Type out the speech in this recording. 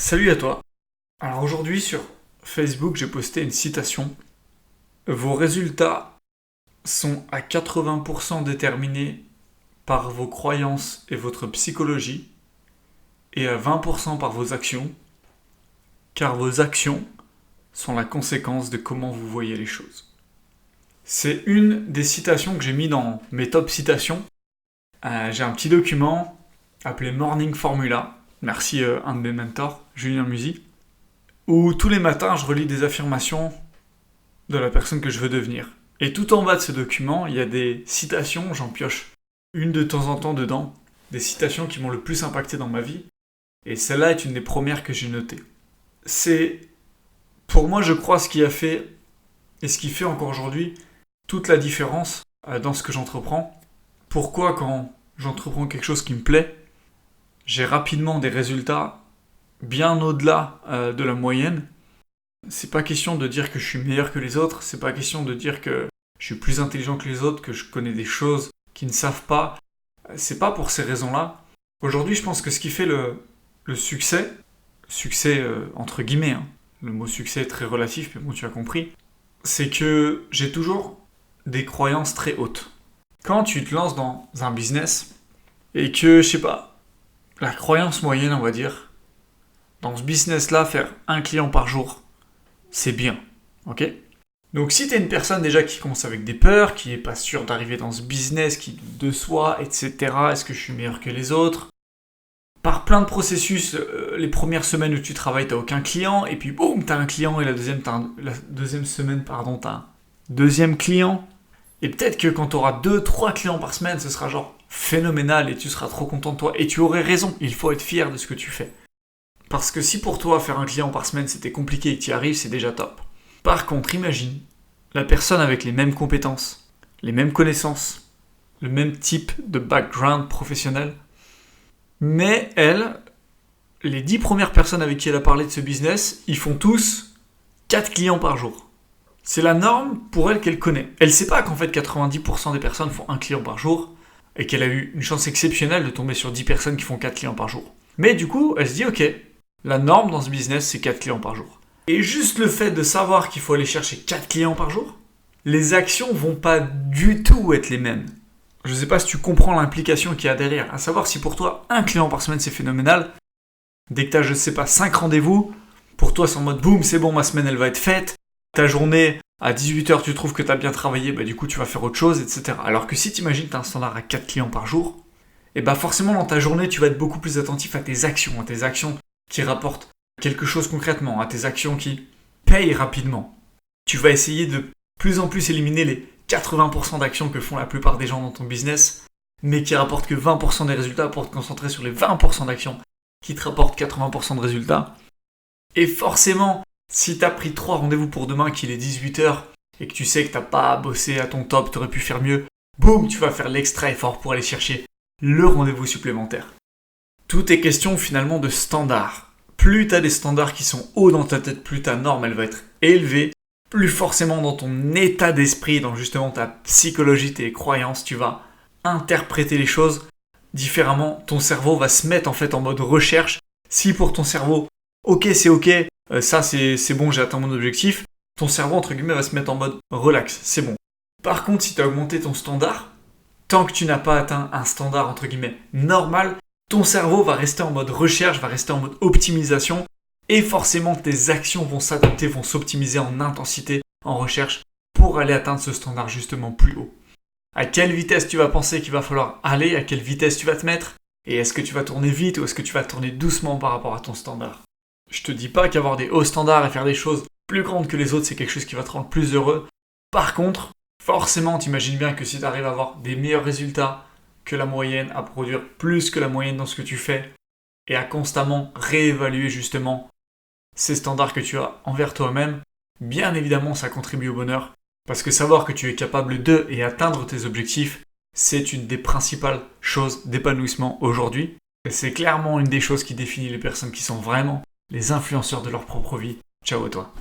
Salut à toi. Alors aujourd'hui sur Facebook, j'ai posté une citation. Vos résultats sont à 80% déterminés par vos croyances et votre psychologie et à 20% par vos actions, car vos actions sont la conséquence de comment vous voyez les choses. C'est une des citations que j'ai mis dans mes top citations. J'ai un petit document appelé Morning Formula. Merci un de mes mentors, Julien Musi, où tous les matins je relis des affirmations de la personne que je veux devenir. Et tout en bas de ce document, il y a des citations, j'en pioche une de temps en temps dedans, des citations qui m'ont le plus impacté dans ma vie. Et celle-là est une des premières que j'ai notées. C'est, pour moi, je crois, ce qui a fait, et ce qui fait encore aujourd'hui, toute la différence dans ce que j'entreprends. Pourquoi, quand j'entreprends quelque chose qui me plaît, j'ai rapidement des résultats bien au-delà de la moyenne. C'est pas question de dire que je suis meilleur que les autres, c'est pas question de dire que je suis plus intelligent que les autres, que je connais des choses qu'ils ne savent pas. C'est pas pour ces raisons-là. Aujourd'hui, je pense que ce qui fait le succès entre guillemets, hein, le mot succès est très relatif, mais bon, tu as compris, c'est que j'ai toujours des croyances très hautes. Quand tu te lances dans un business et que, je sais pas, la croyance moyenne, on va dire, dans ce business-là, faire un client par jour, c'est bien, ok ? Donc si t'es une personne déjà qui commence avec des peurs, qui est pas sûre d'arriver dans ce business, qui doute de soi, etc., est-ce que je suis meilleur que les autres ? Par plein de processus, les premières semaines où tu travailles, t'as aucun client, et puis boum, t'as un client, et la deuxième semaine, t'as un deuxième client. Et peut-être que quand t'auras 2-3 clients par semaine, ce sera genre phénoménal, et tu seras trop content de toi. Et tu aurais raison, il faut être fier de ce que tu fais. Parce que si pour toi, faire un client par semaine, c'était compliqué et que tu y arrives, c'est déjà top. Par contre, imagine la personne avec les mêmes compétences, les mêmes connaissances, le même type de background professionnel, mais elle, les 10 premières personnes avec qui elle a parlé de ce business, ils font tous 4 clients par jour. C'est la norme pour elle qu'elle connaît. Elle ne sait pas qu'en fait 90% des personnes font un client par jour et qu'elle a eu une chance exceptionnelle de tomber sur 10 personnes qui font 4 clients par jour. Mais du coup, elle se dit ok, la norme dans ce business, c'est 4 clients par jour. Et juste le fait de savoir qu'il faut aller chercher 4 clients par jour, les actions vont pas du tout être les mêmes. Je ne sais pas si tu comprends l'implication qu'il y a derrière. À savoir si pour toi, un client par semaine, c'est phénoménal. Dès que tu as, je sais pas, 5 rendez-vous, pour toi, c'est en mode boum, c'est bon, ma semaine, elle va être faite. Ta journée, à 18h, tu trouves que tu as bien travaillé, bah du coup, tu vas faire autre chose, etc. Alors que si tu imagines que tu as un standard à 4 clients par jour, et bah forcément, dans ta journée, tu vas être beaucoup plus attentif à tes actions qui rapportent quelque chose concrètement, à tes actions qui payent rapidement. Tu vas essayer de plus en plus éliminer les 80% d'actions que font la plupart des gens dans ton business, mais qui rapportent que 20% des résultats pour te concentrer sur les 20% d'actions qui te rapportent 80% de résultats. Et forcément, si tu as pris 3 rendez-vous pour demain, qu'il est 18h, et que tu sais que tu n'as pas bossé à ton top, tu aurais pu faire mieux, boum, tu vas faire l'extra effort pour aller chercher le rendez-vous supplémentaire. Tout est question finalement de standards. Plus tu as des standards qui sont hauts dans ta tête, plus ta norme elle va être élevée, plus forcément dans ton état d'esprit, dans justement ta psychologie, tes croyances, tu vas interpréter les choses différemment. Ton cerveau va se mettre en fait en mode recherche. Si pour ton cerveau, ok c'est ok, ça c'est bon, j'ai atteint mon objectif, ton cerveau entre guillemets va se mettre en mode relax, c'est bon. Par contre, si tu as augmenté ton standard, tant que tu n'as pas atteint un standard entre guillemets normal, ton cerveau va rester en mode recherche, va rester en mode optimisation et forcément tes actions vont s'adapter, vont s'optimiser en intensité, en recherche pour aller atteindre ce standard justement plus haut. À quelle vitesse tu vas penser qu'il va falloir aller, à quelle vitesse tu vas te mettre et est-ce que tu vas tourner vite ou est-ce que tu vas tourner doucement par rapport à ton standard ? Je te dis pas qu'avoir des hauts standards et faire des choses plus grandes que les autres c'est quelque chose qui va te rendre plus heureux. Par contre, forcément t'imagines bien que si tu arrives à avoir des meilleurs résultats que la moyenne, à produire plus que la moyenne dans ce que tu fais et à constamment réévaluer justement ces standards que tu as envers toi-même, bien évidemment ça contribue au bonheur parce que savoir que tu es capable de et atteindre tes objectifs, c'est une des principales choses d'épanouissement aujourd'hui et c'est clairement une des choses qui définit les personnes qui sont vraiment les influenceurs de leur propre vie. Ciao à toi.